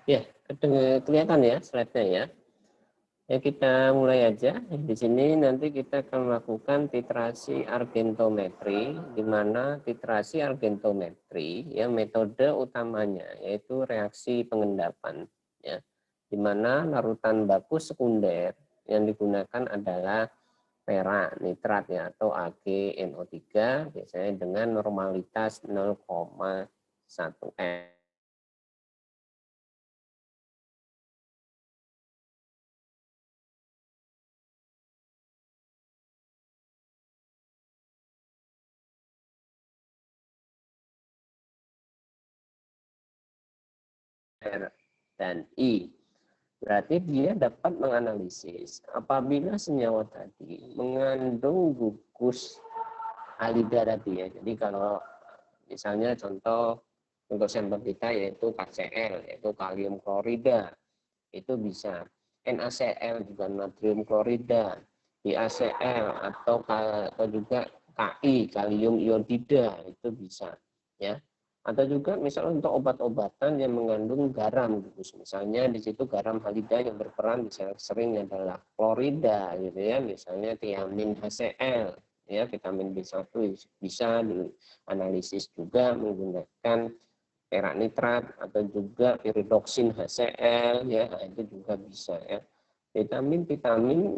Ya, kelihatan ya slide-nya ya. Ya, kita mulai aja. Di sini nanti kita akan melakukan titrasi argentometri, di mana titrasi argentometri ya metode utamanya yaitu reaksi pengendapan ya. Di mana larutan baku sekunder yang digunakan adalah perak nitrat ya atau AgNO3 biasanya dengan normalitas 0,1 m. Dan I. Berarti dia dapat menganalisis apabila senyawa tadi mengandung gugus alida tadi ya. Jadi kalau misalnya contoh untuk sampel kita yaitu KCl, yaitu kalium klorida, itu bisa. NaCl juga natrium klorida, BaCl atau juga Ki, kalium iodida, itu bisa ya. Atau juga misalnya untuk obat-obatan yang mengandung garam, misalnya di situ garam halida yang berperan bisa sering adalah klorida gitu ya, misalnya tiamin HCl ya, vitamin B1 bisa dianalisis juga menggunakan perak nitrat atau juga piridoksin HCl ya, itu juga bisa ya. Vitamin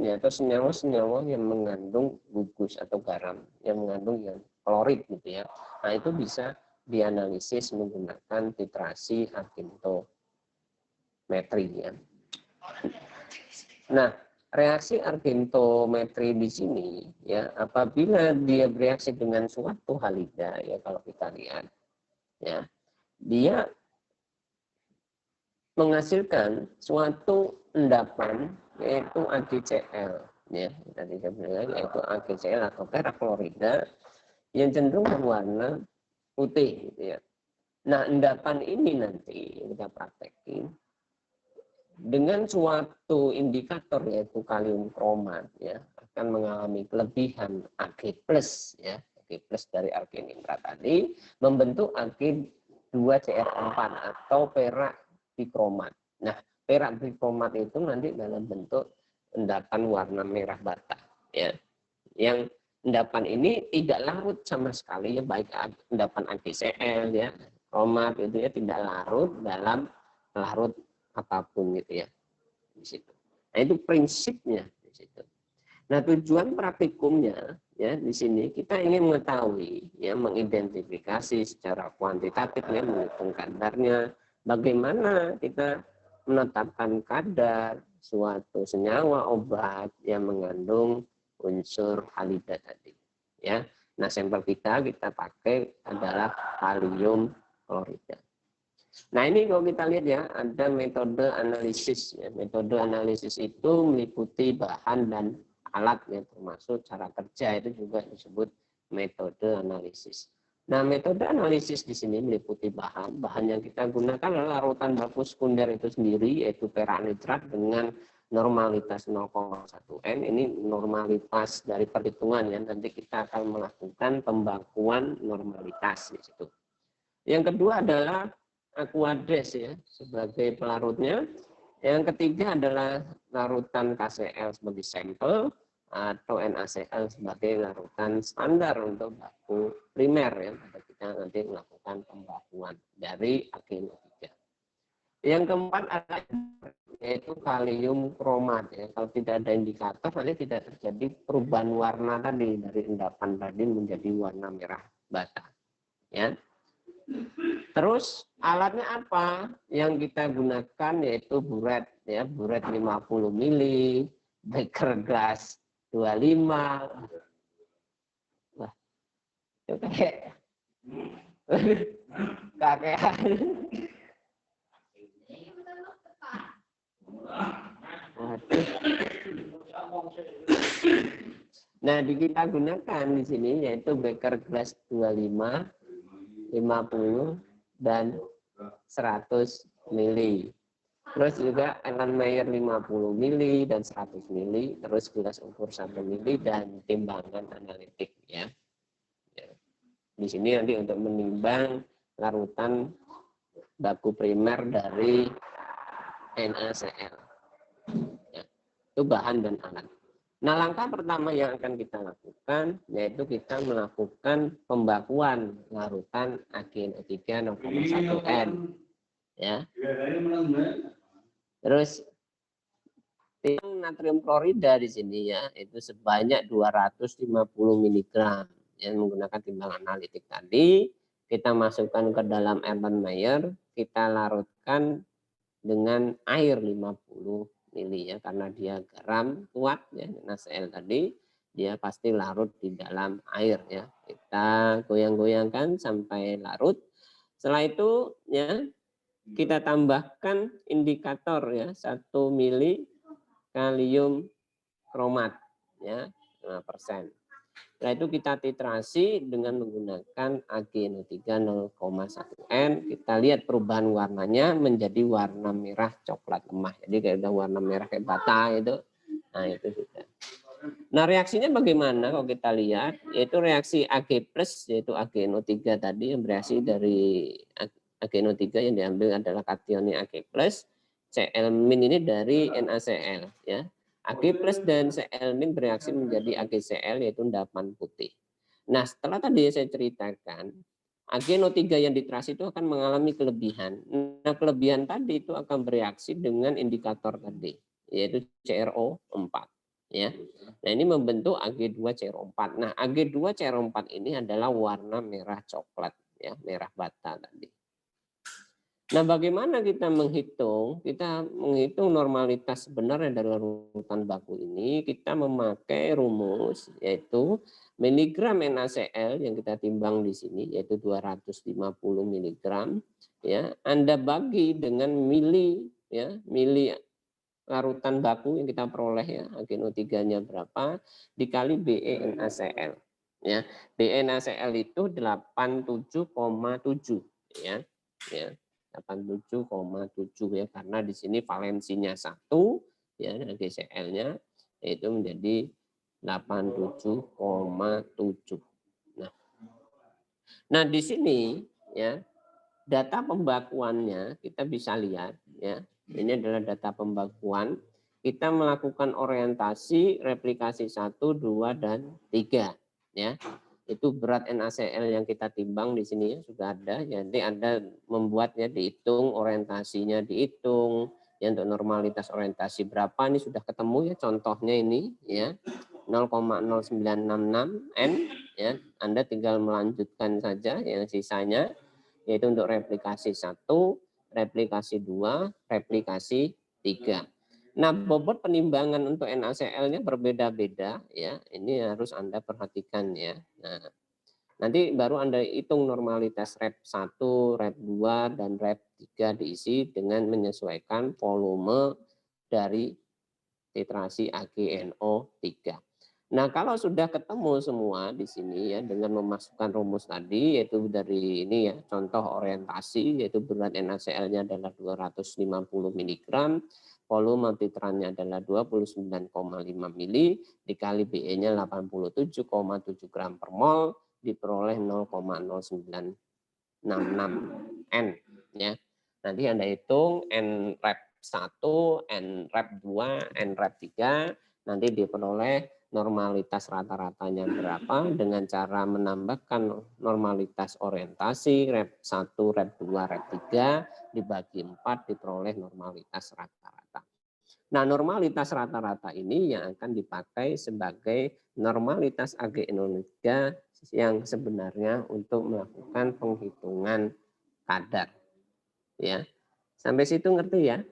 ya, atau senyawa-senyawa yang mengandung gugus atau garam yang mengandung yang klorid gitu ya. Nah, itu bisa dianalisis menggunakan titrasi argentometri ya. Nah, reaksi argentometri di sini ya apabila dia bereaksi dengan suatu halida ya, kalau kita lihat ya, dia menghasilkan suatu endapan yaitu AgCl ya, tadi saya bilang yaitu AgCl atau perak klorida yang cenderung berwarna putih gitu ya. Nah, endapan ini nanti kita praktekin dengan suatu indikator yaitu kalium kromat ya, akan mengalami kelebihan Ag+ ya, Ag+ dari arginindra tadi membentuk Ag2Cr4 atau perak bikromat. Nah, perak bikromat itu nanti dalam bentuk endapan warna merah bata ya. Yang endapan ini tidak larut sama sekali ya, baik endapan AgCl ya, kromat itu ya, tidak larut dalam larut apapun gitu ya di situ. Nah, itu prinsipnya di situ. Nah, tujuan praktikumnya ya di sini kita ingin mengetahui ya, mengidentifikasi secara kuantitatif ya, menghitung kadarnya, bagaimana kita menetapkan kadar suatu senyawa obat yang mengandung unsur halida tadi ya. Nah, sampel kita pakai adalah kalium klorida. Nah, ini kalau kita lihat ya, ada metode analisis ya. Metode analisis itu meliputi bahan dan alat ya, termasuk cara kerja itu juga disebut metode analisis. Nah, metode analisis di sini meliputi bahan. Bahan yang kita gunakan adalah larutan baku sekunder itu sendiri, yaitu perak nitrat dengan normalitas 0,1 m. Ini normalitas dari perhitungan ya. Nanti kita akan melakukan pembakuan normalitas di situ. Yang kedua adalah Aquades ya sebagai pelarutnya. Yang ketiga adalah larutan KCl sebagai sampel atau NaCl sebagai larutan standar untuk baku primer ya. Kita nanti melakukan pembakuan dari AgNO3. Yang keempat adalah yaitu kalium kromat ya. Kalau tidak ada indikator nanti tidak terjadi perubahan warna tadi dari endapan tadi menjadi warna merah bata ya. Terus alatnya apa yang kita gunakan yaitu buret ya, buret 50 mili, beker gas 25. Wah, itu kayak kakean. Nah, kita gunakan di sini yaitu beker gas 25, 50 dan 100 mili. Terus juga Erlenmeyer 50 mili dan 100 mili, terus gelas ukur 1 mili dan timbangan analitik ya. Di sini nanti untuk menimbang larutan baku primer dari NaCl. Ya, itu bahan dan alat. Nah, langkah pertama yang akan kita lakukan yaitu kita melakukan pembakuan larutan AgNO3 0,1N. Ya. Terus natrium klorida di sini ya itu sebanyak 250 mg yang menggunakan timbangan analitik tadi kita masukkan ke dalam Erlenmeyer, kita larutkan dengan air 50 mili ya karena dia garam kuat ya NaCl tadi dia pasti larut di dalam air ya. Kita goyang-goyangkan sampai larut. Setelah itu ya kita tambahkan indikator ya 1 mili kalium kromat ya 5%. Setelah itu kita titrasi dengan menggunakan AgNO3 0,1N. Kita lihat perubahan warnanya menjadi warna merah coklat lemah. Jadi kayak udah warna merah kayak bata itu. Nah itu sudah. Nah reaksinya bagaimana kalau kita lihat? Yaitu reaksi Ag+, yaitu AgNO3 tadi yang bereaksi dari AgNO3 yang diambil adalah kationnya Ag+, Cl- ini dari NaCl ya. Ag+ dan Cl- bereaksi menjadi AgCl yaitu endapan putih. Nah, setelah tadi saya ceritakan, AgNO3 yang diterasi itu akan mengalami kelebihan. Nah, kelebihan tadi itu akan bereaksi dengan indikator tadi, yaitu CrO4 ya. Nah, ini membentuk Ag2CrO4. Nah, Ag2CrO4 ini adalah warna merah coklat ya, merah bata tadi. Nah, bagaimana kita menghitung? Kita menghitung normalitas sebenarnya dari larutan baku ini. Kita memakai rumus yaitu miligram NaCl yang kita timbang di sini yaitu 250 mg ya. Anda bagi dengan mili ya, mili larutan baku yang kita peroleh ya, AgNO3-nya berapa dikali Be NaCl ya. Be NaCl itu 87,7 ya. Ya. 87,7 ya karena di sini valensinya 1 ya AgCl-nya itu menjadi 87,7. Nah, di sini ya data pembakuannya kita bisa lihat ya. Ini adalah data pembakuan. Kita melakukan orientasi replikasi 1, 2 dan 3 ya. Itu berat NaCl yang kita timbang di sini ya, sudah ada. Jadi Anda membuatnya dihitung, orientasinya dihitung. Ya, untuk normalitas orientasi berapa ini sudah ketemu ya contohnya ini ya 0,0966 N ya. Anda tinggal melanjutkan saja yang sisanya yaitu untuk replikasi 1, replikasi 2, replikasi 3. Nah, bobot penimbangan untuk NaCl-nya berbeda-beda ya. Ini harus Anda perhatikan ya. Nah, nanti baru Anda hitung normalitas rep 1, rep 2 dan rep 3 diisi dengan menyesuaikan volume dari titrasi AgNO3. Nah, kalau sudah ketemu semua di sini ya dengan memasukkan rumus tadi yaitu dari ini ya contoh orientasi yaitu berat NaCl-nya adalah 250 mg, volume titrannya adalah 29,5 mili dikali Be-nya 87,7 gram per mol diperoleh 0,0966 N ya. Nanti Anda hitung N rep 1, N rep 2, N rep 3 nanti diperoleh normalitas rata-ratanya berapa dengan cara menambahkan normalitas orientasi rep 1, rep 2, rep 3 dibagi 4 diperoleh normalitas rata-rata. Nah, normalitas rata-rata ini yang akan dipakai sebagai normalitas AgNO3 yang sebenarnya untuk melakukan penghitungan kadar. Ya. Sampai situ ngerti ya?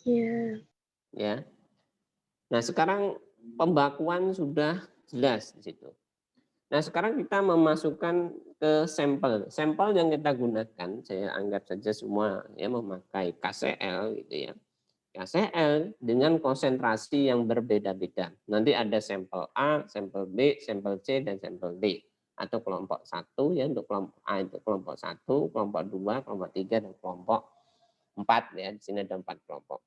Iya. Ya. Nah, sekarang pembakuan sudah jelas di situ. Nah, sekarang kita memasukkan ke sampel. Sampel yang kita gunakan, saya anggap saja semua ya memakai KCl gitu ya. KCl dengan konsentrasi yang berbeda-beda. Nanti ada sampel A, sampel B, sampel C dan sampel D atau kelompok 1 ya untuk kelompok A itu kelompok 1, kelompok 2, kelompok 3 dan kelompok 4 ya. Di sini ada 4 kelompok.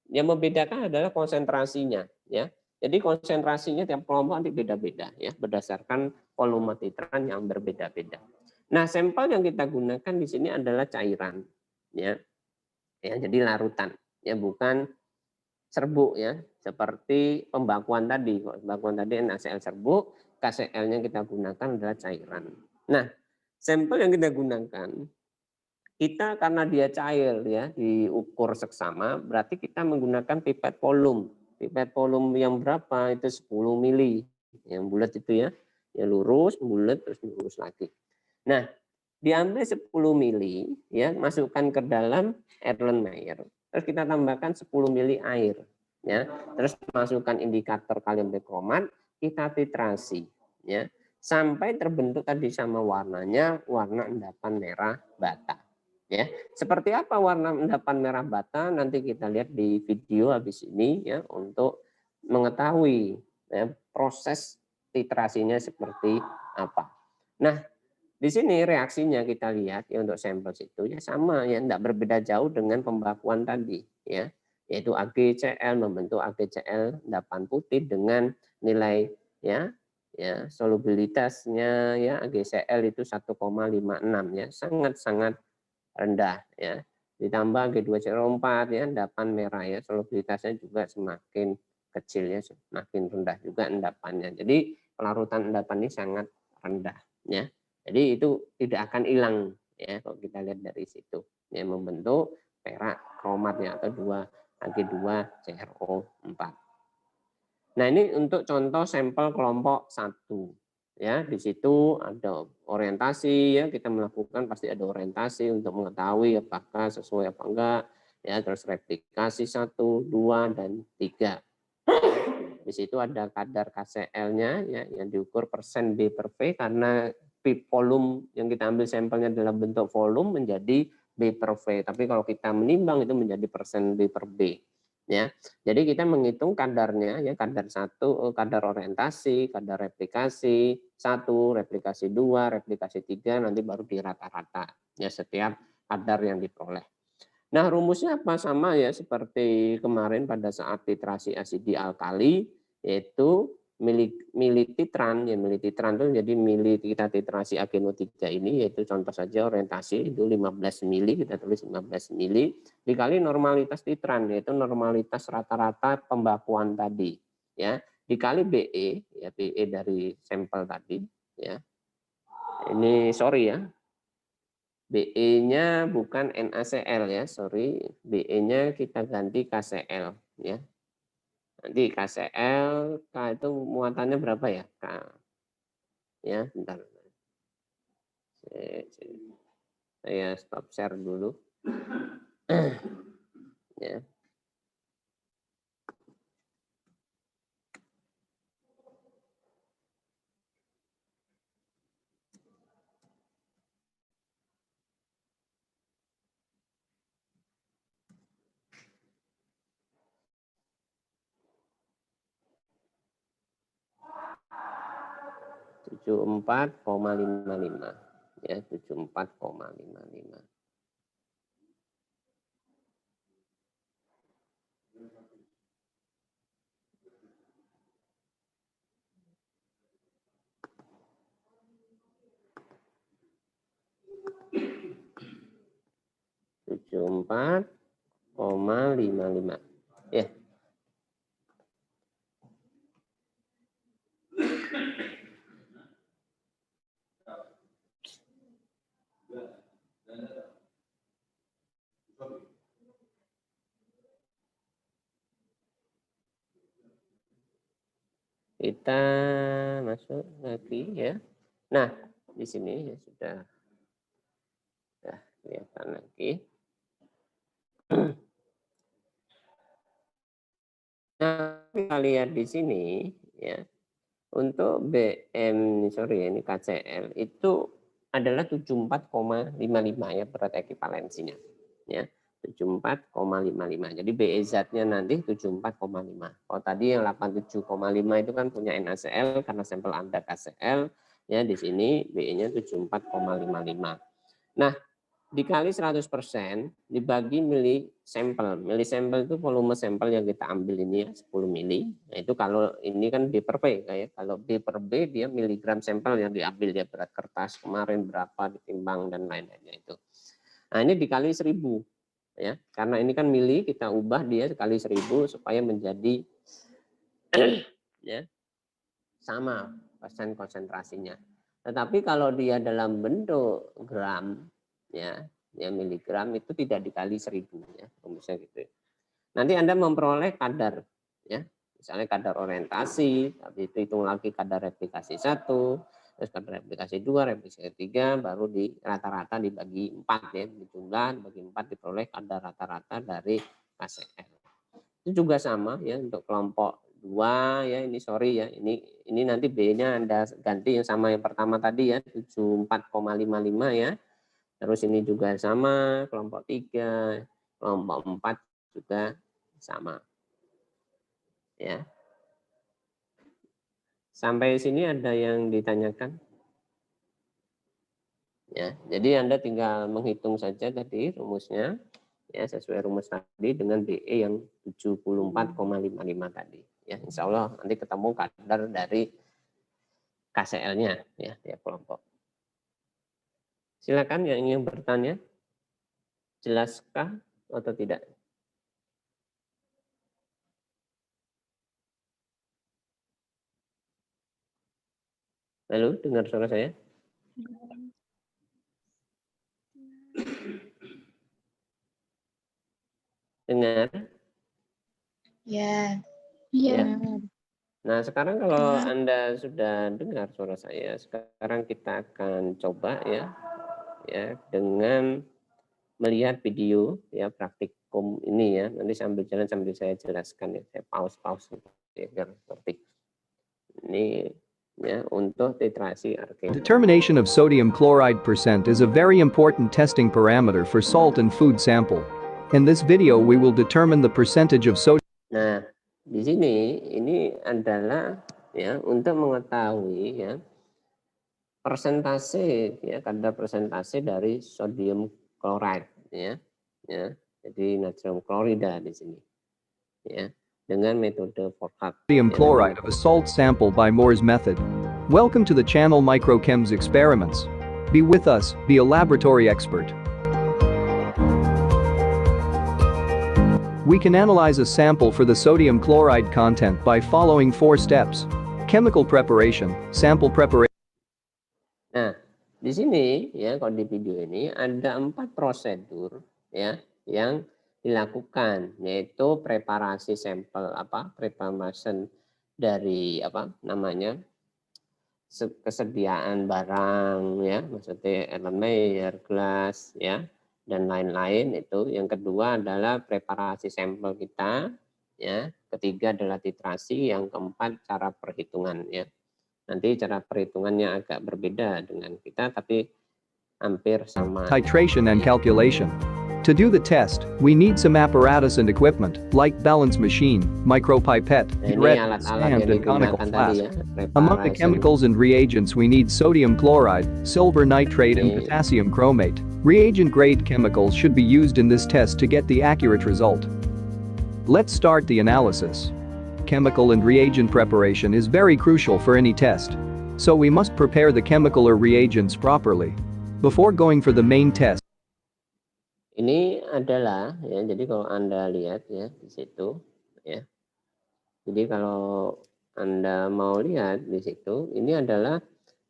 Yang membedakan adalah konsentrasinya ya. Jadi konsentrasinya tiap kelompok nanti beda-beda ya berdasarkan volume titran yang berbeda-beda. Nah, sampel yang kita gunakan di sini adalah cairan ya. Ya, jadi larutan, ya bukan serbuk ya, seperti pembakuan tadi. Pembakuan tadi NaCl serbuk, KCl-nya kita gunakan adalah cairan. Nah, sampel yang kita gunakan, kita karena dia cair ya, diukur seksama, berarti kita menggunakan pipet volume. Pipet volume yang berapa? Itu 10 mili. Yang bulat itu ya, yang lurus, bulat, terus lurus lagi. Nah, diambil 10 mili, ya, masukkan ke dalam Erlenmeyer. Terus kita tambahkan 10 mili air, ya. Terus masukkan indikator kalium bikromat, kita titrasi, ya, sampai terbentuk tadi sama warnanya, warna endapan merah bata. Ya, seperti apa warna endapan merah bata nanti kita lihat di video habis ini ya untuk mengetahui ya, proses titrasinya seperti apa. Nah, di sini reaksinya kita lihat ya untuk sampel itu ya sama ya, tidak berbeda jauh dengan pembakuan tadi ya, yaitu AgCl membentuk AgCl endapan putih dengan nilai ya solubilitasnya ya AgCl itu 1,56 ya, sangat-sangat rendah ya. Ditambah G2CO4 ya, endapan merah ya, solubilitasnya juga semakin kecil ya, semakin rendah juga endapannya. Jadi pelarutan endapan ini sangat rendah ya. Jadi itu tidak akan hilang ya kalau kita lihat dari situ. Ya, membentuk perak kromatnya atau 2Ag2CrO4. Nah, ini untuk contoh sampel kelompok 1. Ya, di situ ada orientasi ya, kita melakukan pasti ada orientasi untuk mengetahui apakah sesuai apa enggak ya, terus replikasi 1, 2 dan 3. Di situ ada kadar KCl-nya ya yang diukur persen B per V karena volume yang kita ambil sampelnya dalam bentuk volume menjadi B per V. Tapi kalau kita menimbang itu menjadi persen B per B. Ya, jadi kita menghitung kadarnya ya, kadar 1, kadar orientasi, kadar replikasi 1, replikasi 2, replikasi 3 nanti baru dirata-rata ya setiap kadar yang diperoleh. Nah, rumusnya apa? Sama ya seperti kemarin pada saat titrasi asidi alkali, yaitu milititran. Ya, milititran itu jadi mili kita titrasi AgNO3 ini, yaitu contoh saja orientasi itu 15 mili, kita tulis 15 mili, dikali normalitas titran, yaitu normalitas rata-rata pembakuan tadi. Ya, dikali BE, ya BE dari sampel tadi. Ya, ini sorry ya, BE-nya bukan NaCl ya, sorry. BE-nya kita ganti KCl ya. Nanti KCl, K itu muatannya berapa ya? K. Ya, bentar. Saya stop share dulu. Ya. Tujuh 74,55 ya, 74,55. Tujuh 74,55 ya. Kita masuk lagi ya. Nah, di sini ya sudah kelihatan lagi. Nah, kita lihat di sini ya. Untuk BM, sorry ini KCl itu adalah 74,55 ya berat ekivalensinya. Ya, 74,55. Jadi BE-nya nanti 74,5. Kalau tadi yang 87,5 itu kan punya NaCl karena sampel Anda KCl, ya di sini BE-nya 74,55. Nah, dikali 100% dibagi mili sampel. Mili sampel itu volume sampel yang kita ambil ini ya 10 mili. Nah, itu kalau ini kan B per B kayak kalau B per B dia miligram sampel yang diambil ya, berat kertas kemarin berapa ditimbang dan lain-lainnya itu. Nah, ini dikali 1000. ya. Karena ini kan mili, kita ubah dia kali 1000 supaya menjadi ya sama persen konsentrasinya. Tetapi kalau dia dalam bentuk gram, ya miligram itu tidak dikali 1000 ya, rumusnya gitu. Nanti Anda memperoleh kadar, ya, misalnya kadar orientasi, habis itu hitung lagi kadar replikasi 1, terus kadar replikasi 2, replikasi 3, baru di rata-rata dibagi 4 ya, dijumlah bagi 4 diperoleh kadar rata-rata dari KCl. Itu juga sama ya untuk kelompok 2 ya, ini sorry ya, ini nanti B-nya Anda ganti yang sama yang pertama tadi ya, 74,55 ya. Terus ini juga sama, kelompok 3, kelompok 4 juga sama. Ya. Sampai sini ada yang ditanyakan? Ya, jadi Anda tinggal menghitung saja tadi rumusnya ya sesuai rumus tadi dengan BE yang 74,55 tadi. Ya, insya Allah nanti ketemu kadar dari KCl-nya ya tiap kelompok. Silakan yang ingin bertanya. Jelaskah atau tidak? Lalu dengar suara saya? Dengar? Ya. Ya. Nah, sekarang kalau Anda sudah dengar suara saya, sekarang kita akan coba ya dengan melihat video ya praktikum ini ya. Nanti sambil jalan sambil saya jelaskan ya. Saya pause ya, biar ngerti. Ini ya untuk titrasi argen. Determination of sodium chloride percent is a very important testing parameter for salt and food sample. In this video we will determine the percentage of sodium. Nah, di sini ini adalah ya untuk mengetahui ya persentase ya kadar persentase dari sodium chloride ya. Jadi natrium klorida di sini. Ya, dengan metode Forhat. Sodium chloride of a salt sample by Moore's method. Welcome to the channel Microchems Experiments. Be with us, be a laboratory expert. We can analyze a sample for the sodium chloride content by following 4 steps. Chemical preparation, sample preparation. Nah, di sini ya kalau di video ini ada 4 prosedur ya yang dilakukan, yaitu preparasi sampel preparation dari kesediaan barang ya, maksudnya Erlenmeyer, gelas ya dan lain-lain itu. Yang kedua adalah preparasi sampel kita ya, ketiga adalah titrasi, yang keempat cara perhitungan ya. Nanti cara perhitungannya agak berbeda dengan kita tapi hampir sama. Titration and calculation. To do the test, we need some apparatus and equipment, like balance machine, micropipette, red, stand, and conical flask. Among the chemicals and reagents we need sodium chloride, silver nitrate, and potassium chromate. Reagent-grade chemicals should be used in this test to get the accurate result. Let's start the analysis. Chemical and reagent preparation is very crucial for any test. So we must prepare the chemical or reagents properly. Before going for the main test. Ini adalah ya, jadi kalau Anda lihat ya di situ ya. Jadi kalau Anda mau lihat di situ, ini adalah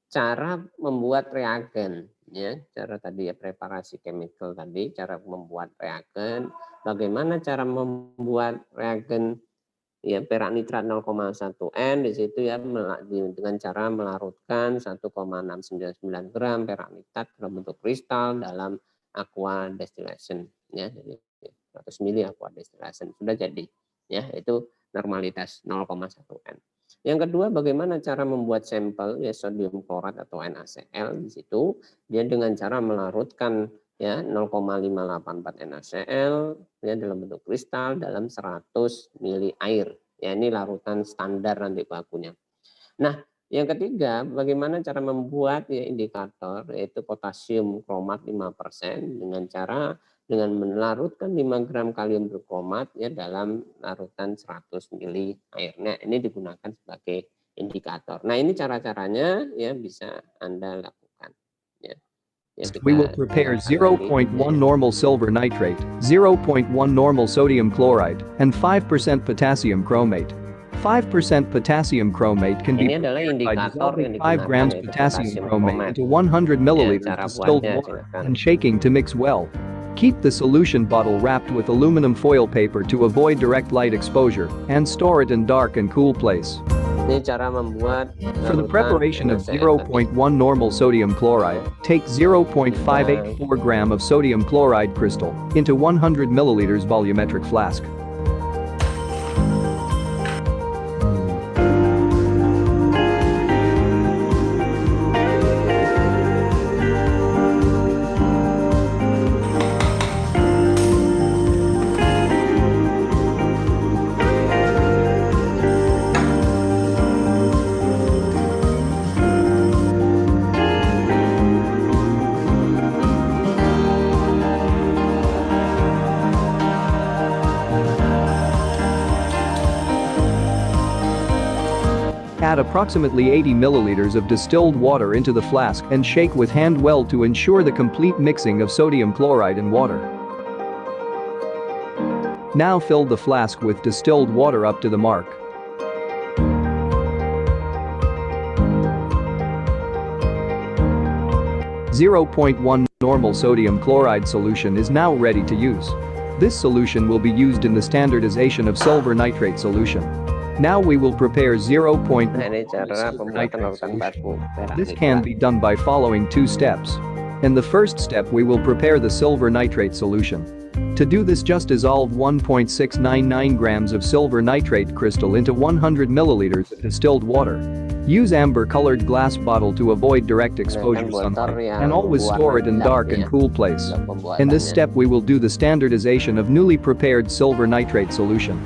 cara membuat reagen ya, cara tadi ya preparasi chemical tadi, cara membuat reagen, bagaimana cara membuat reagen ya perak nitrat 0,1 N di situ ya dengan cara melarutkan 1,699 gram perak nitrat dalam bentuk kristal dalam aqua distillation ya, jadi 100 mili aqua distillation sudah jadi ya, itu normalitas 0,1 N. Yang kedua, bagaimana cara membuat sampel ya sodium klorat atau NaCl di situ, dia dengan cara melarutkan ya 0,584 NaCl ya dalam bentuk kristal dalam 100 mili air. Ya, ini larutan standar nanti bakunya. Nah, yang ketiga, bagaimana cara membuat ya indikator yaitu potasium kromat 5% dengan melarutkan 5 gram kalium berkromat ya dalam larutan 100 mili air. Nah, ini digunakan sebagai indikator. Nah, ini cara-caranya ya bisa Anda lakukan ya. We will prepare 0.1 normal silver nitrate, 0.1 normal sodium chloride, and 5% potassium chromate. 5% potassium chromate can be prepared by dissolving 5 grams potassium chromate into 100 milliliters distilled water and shaking to mix well. Keep the solution bottle wrapped with aluminum foil paper to avoid direct light exposure and store it in dark and cool place. For the preparation of 0.1 normal sodium chloride, take 0.584 gram of sodium chloride crystal into 100 milliliters volumetric flask. Add approximately 80 milliliters of distilled water into the flask and shake with hand well to ensure the complete mixing of sodium chloride and water. Now fill the flask with distilled water up to the mark. .1 normal sodium chloride solution is now ready to use. This solution will be used in the standardization of silver nitrate solution. Now we will prepare 0.1 silver nitrate solution. This can be done by following 2 steps. In the first step we will prepare the silver nitrate solution. To do this, just dissolve 1.699 grams of silver nitrate crystal into 100 milliliters of distilled water. Use amber-colored glass bottle to avoid direct exposure to sunlight and always store it in dark and cool place. In this step we will do the standardization of newly prepared silver nitrate solution.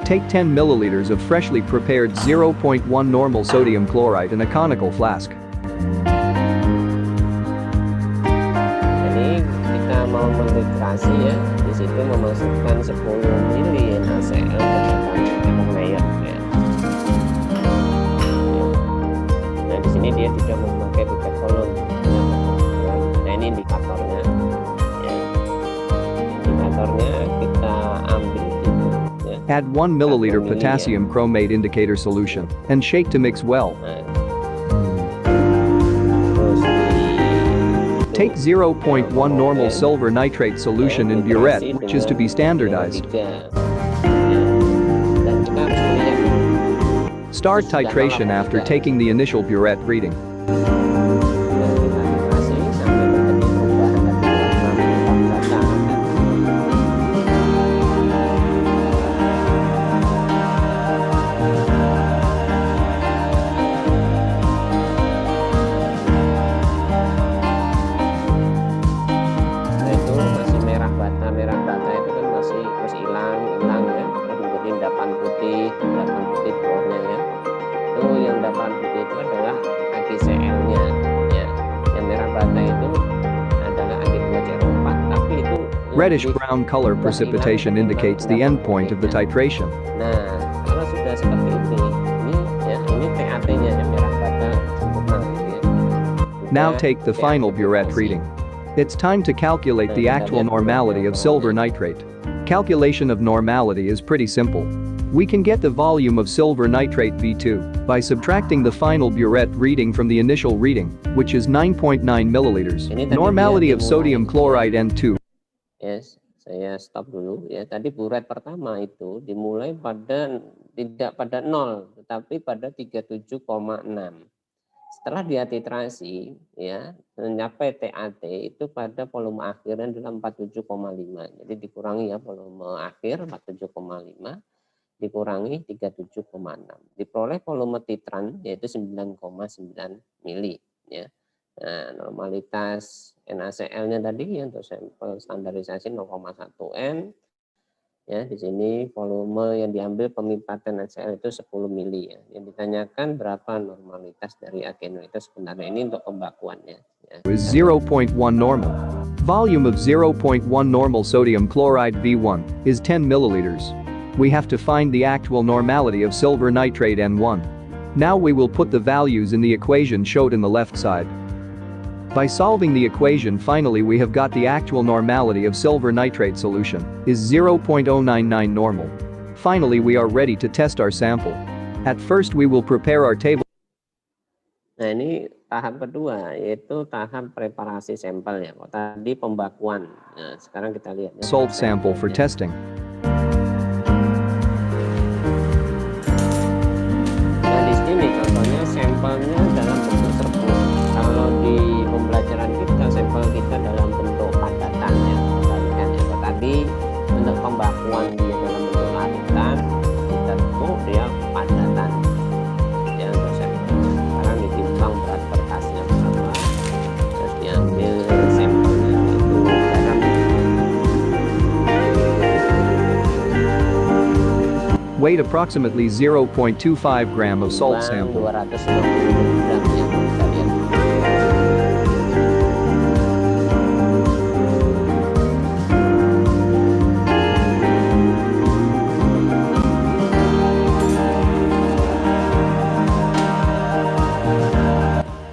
Take 10 milliliters of freshly prepared 0.1 normal sodium chloride in a conical flask. Jadi kita mau melitrasi ya, di situ memasukkan 10 mili NaCl ke dalam layer ya. Nah di sini dia tidak memakai pipet kolom. Nah ini indikatornya. Ya. Indikatornya kita ambil. Add 1 milliliter potassium chromate indicator solution and shake to mix well. Take 0.1 normal silver nitrate solution in burette, which is to be standardized. Start titration after taking the initial burette reading. Reddish-brown color precipitation indicates the end point of the titration. Nah, kalau sudah seperti ini ya, ini TAT-nya ya, merah bata sempurna ya. Now take the final burette reading. It's time to calculate the actual normality of silver nitrate. Calculation of normality is pretty simple. We can get the volume of silver nitrate V2 by subtracting the final burette reading from the initial reading, which is 9.9 milliliters. Normality of sodium chloride N2. Yes, saya stop dulu ya. Tadi burette pertama itu dimulai tidak pada 0, tetapi pada 37,6. Setelah diatitrasi ya, mencapai TAT itu pada volume akhirnya adalah 47,5. Jadi dikurangi ya volume akhir 47,5 dikurangi 37,6. Diperoleh volume titran yaitu 9,9 mili ya. Nah, normalitas NaCl-nya tadi ya, untuk sampel standarisasi 0,1 N, Ya, di sini volume yang diambil pemipatan NaCl itu 10 mili ya. Yang ditanyakan berapa normalitas dari agen itu sebenarnya ini untuk pembakuannya. Ya. Is 0.1 normal. Volume of 0.1 normal sodium chloride V1 is 10 milliliters. We have to find the actual normality of silver nitrate N1. Now we will put the values in the equation showed in the left side. By solving the equation, finally we have got the actual normality of silver nitrate solution is 0.099 normal. Finally we are ready to test our sample. At first we will prepare our table. Nah, ini tahap kedua yaitu tahap preparasi sampel ya. Kalau tadi pembakuan. Nah, sekarang kita lihat ya. Salt sample for testing. Nah, di sini contohnya sampelnya dalam bentuk serbuk. Kalau di pembelajaran kita sampel kita dalam bentuk padatan ya. Kebalikan ya. Kalau tadi untuk pembakuan dia dalam bentuk larutan, kita tuh dia padatan. Ya, untuk sampelnya. Sekarang ditimbang berat kertasnya berapa, terus diambil sampelnya itu garam. Weight approximately 0.25 gram of salt sample. 250 gram ya. Kita lihat.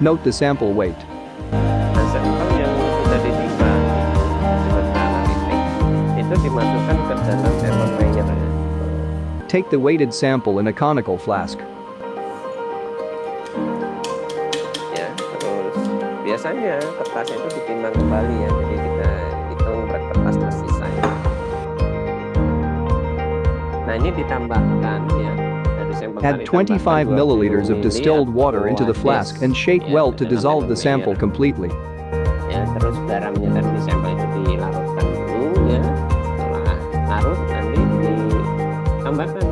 Note the sample weight. Nah, sampel yang sudah ditimbang sebagai analitik itu dimasukkan ke dalam sampel layer. Take the weighted sample in a conical flask. Ya, terus biasanya kertas itu ditimbang kembali ya, jadi kita hitung berat kertas tersisa ya. Nah, ini ditambahkan ya. Add 25 milliliters of distilled water into the flask and shake well to dissolve the sample completely. Ya, terus garamnya tadi di sampel itu dilarutkan dulu ya. Setelah larut nanti ditambahkan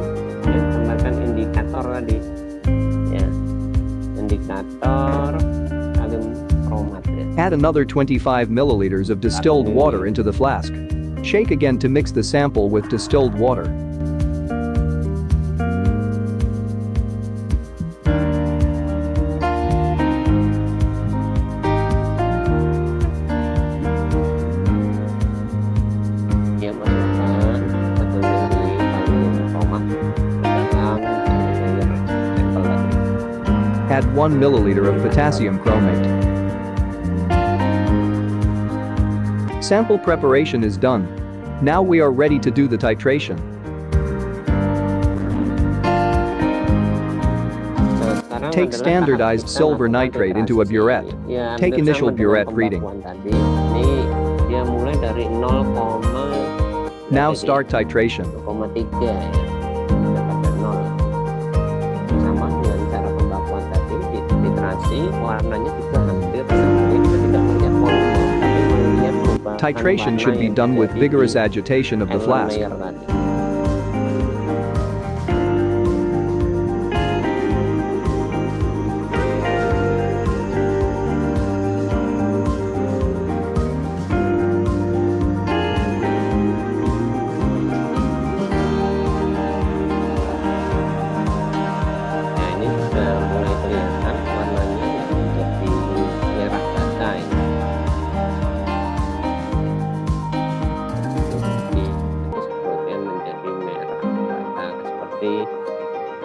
ya, tambahkan indikator tadi. Ya. Indikator kalium kromat ya. Add another 25 milliliters of distilled water into the flask. Shake again to mix the sample with distilled water. Add 1 milliliter of potassium chromate. Sample preparation is done. Now we are ready to do the titration. Take standardized silver nitrate into a burette. Take initial burette reading. Now start titration. Titration should be done with vigorous agitation of the flask.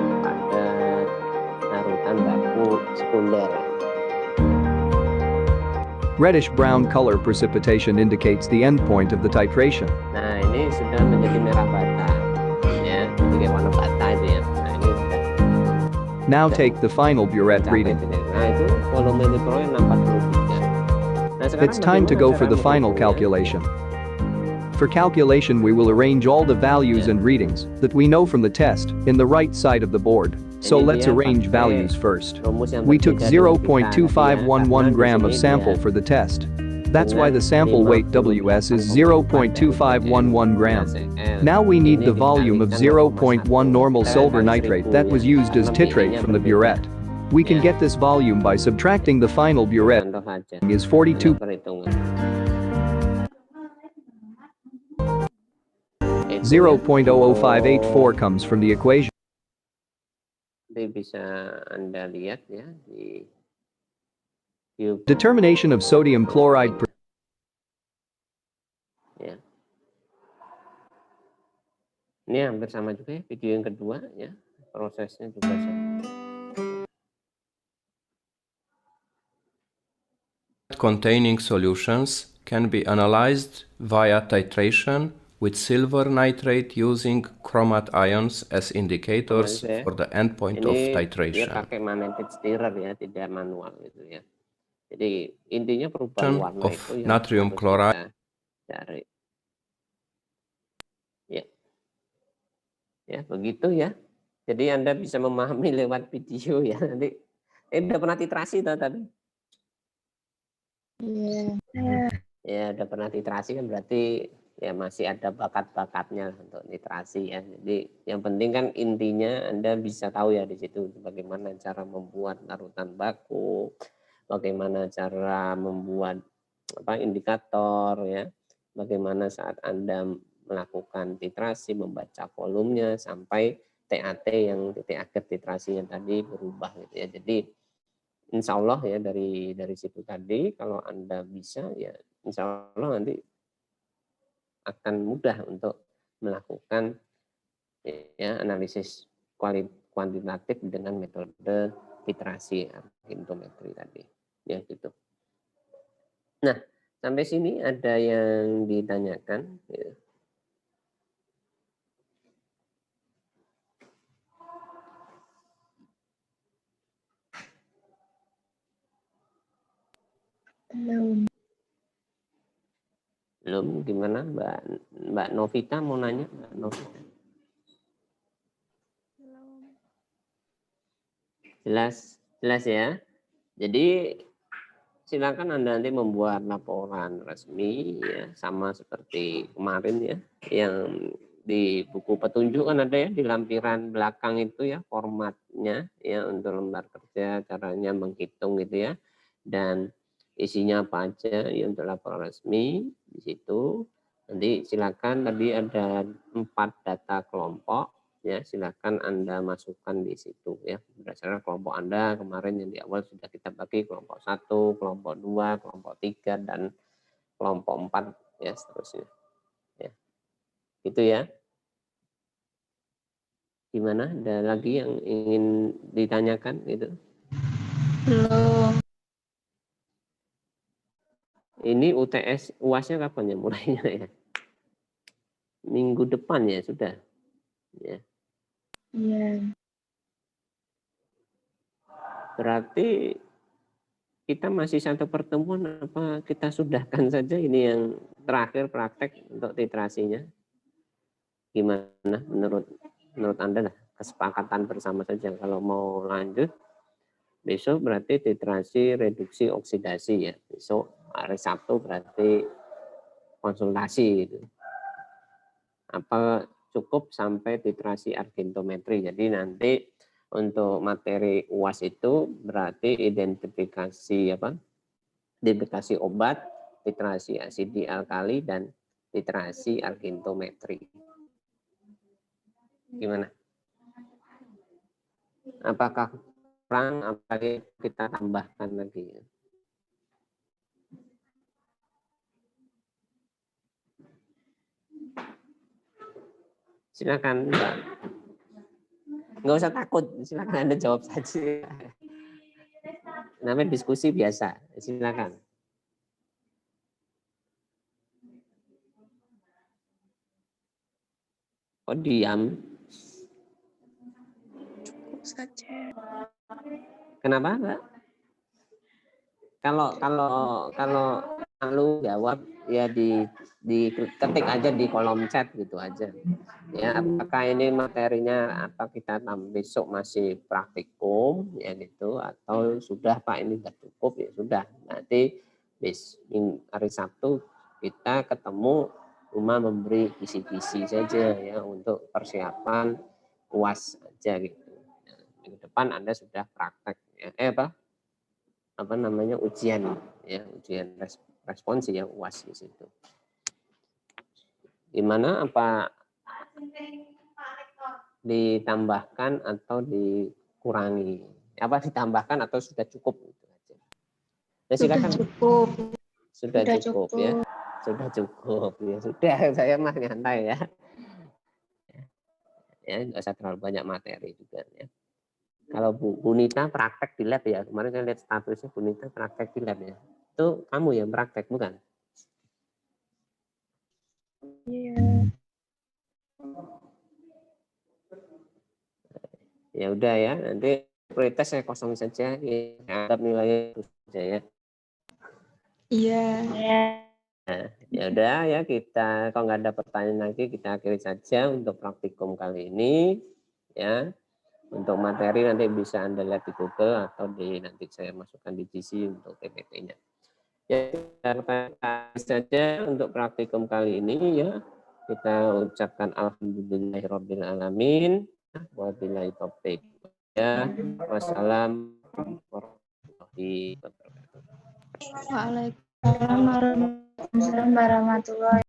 Pada larutan baku sekunder. Reddish-brown color precipitation indicates the end point of the titration. Nah, ini sudah menjadi merah bata, ya, jadi warna bata itu ya. Nah, ini sudah. Now take the final burette reading. Nah, itu volume elektronya 63. Nah, it's time to go for the final calculation. For calculation, we will arrange all the values and readings that we know from the test in the right side of the board. So let's arrange values first. We took 0.2511 gram of sample for the test. That's why the sample weight WS is 0.2511 gram. Now we need the volume of 0.1 normal silver nitrate that was used as titrate from the burette. We can get this volume by subtracting the final burette is 42. 0.00584 comes from the equation. Nanti bisa Anda lihat ya di Determination of sodium chloride. Ya. Ini hampir sama juga ya, video yang kedua ya, prosesnya juga sama. Containing solutions can be analyzed via titration with silver nitrate using chromat ions as indicators for the endpoint of titration. Dia pakai magnetic stirrer ya, tidak manual gitu ya. Jadi intinya perubahan warna of itu natrium chloride. Cari. Ya, begitu ya. Jadi Anda bisa memahami lewat video ya. Nanti udah pernah titrasi tadi? Ya, udah pernah titrasi kan berarti ya masih ada bakat-bakatnya untuk titrasi ya. Jadi yang penting kan intinya Anda bisa tahu ya di situ bagaimana cara membuat larutan baku, bagaimana cara membuat indikator ya, bagaimana saat Anda melakukan titrasi, membaca volumenya sampai TAT yang titik akhir titrasinya tadi berubah gitu ya. Jadi insya Allah ya dari situ tadi kalau Anda bisa ya insya Allah nanti akan mudah untuk melakukan ya analisis kuantitatif dengan metode titrasi argintometri tadi ya gitu. Nah sampai sini ada yang ditanyakan ya. Belum gimana Mbak Novita mau nanya Mbak Novita? Jelas ya. Jadi silakan Anda nanti membuat laporan resmi ya sama seperti kemarin ya yang di buku petunjuk kan ada ya di lampiran belakang itu ya formatnya ya untuk lembar kerja caranya menghitung gitu ya dan isinya apa aja ya untuk laporan resmi di situ. Nanti silakan tadi ada 4 data kelompok ya silakan Anda masukkan di situ ya berdasarkan kelompok Anda kemarin yang di awal sudah kita bagi kelompok 1, kelompok 2, kelompok 3 dan kelompok 4 ya seterusnya. Ya. Gitu ya. Gimana? Ada lagi yang ingin ditanyakan gitu? Belum. Ini UTS UAS-nya kapan ya mulainya ya? Minggu depan ya sudah. Ya. Iya. Berarti kita masih satu pertemuan apa kita sudahkan saja ini yang terakhir praktek untuk titrasinya? Gimana menurut Anda lah kesepakatan bersama saja kalau mau lanjut besok berarti titrasi reduksi oksidasi ya besok hari Sabtu berarti konsultasi gitu. Apa cukup sampai titrasi argintometri jadi nanti untuk materi UAS itu berarti identifikasi obat, titrasi asidi alkali dan titrasi argintometri. Gimana? Apakah kurang? Apakah kita tambahkan lagi? Silakan, Mbak. Nggak usah takut, silakan Anda jawab saja. Namanya diskusi biasa, silakan. Oh diam. Saja. Kenapa, Mbak? Kalau malu jawab ya diketik aja di kolom chat gitu aja. Ya, apakah ini materinya apa kita besok masih praktikum ya gitu atau sudah Pak ini sudah cukup ya sudah. Nanti hari Sabtu kita ketemu cuma memberi kisi-kisi saja ya untuk persiapan UAS aja gitu. Minggu depan Anda sudah praktek ya. Ujian ya, ujian respons ya UAS di situ. Gimana apa Ditambahkan atau dikurangi? Apa ditambahkan atau sudah cukup? Nah, silakan. Cukup. Sudah cukup ya. Sudah cukup ya. Sudah, saya mah nyantai ya. Ya, nggak usah terlalu banyak materi juga ya. Kalau Bu Nita praktek di lab ya. Kemarin saya lihat statusnya Bu Nita praktek di lab ya. Itu kamu yang praktek bukan? Iya. Ya udah ya, nanti prioritas saya kosong saja, ya, anggap nilainya saja ya. Iya. Nah, ya udah ya, kita kalau nggak ada pertanyaan lagi kita akhiri saja untuk praktikum kali ini ya. Untuk materi nanti bisa Anda lihat di Google atau nanti saya masukkan di GC untuk PPT-nya. Ya, kita saja untuk praktikum kali ini ya. Kita ucapkan alhamdulillahirabbil alamin. Wabillahi taufik. Ya, wassalamualaikum warahmatullahi wabarakatuh. Waalaikumsalam warahmatullahi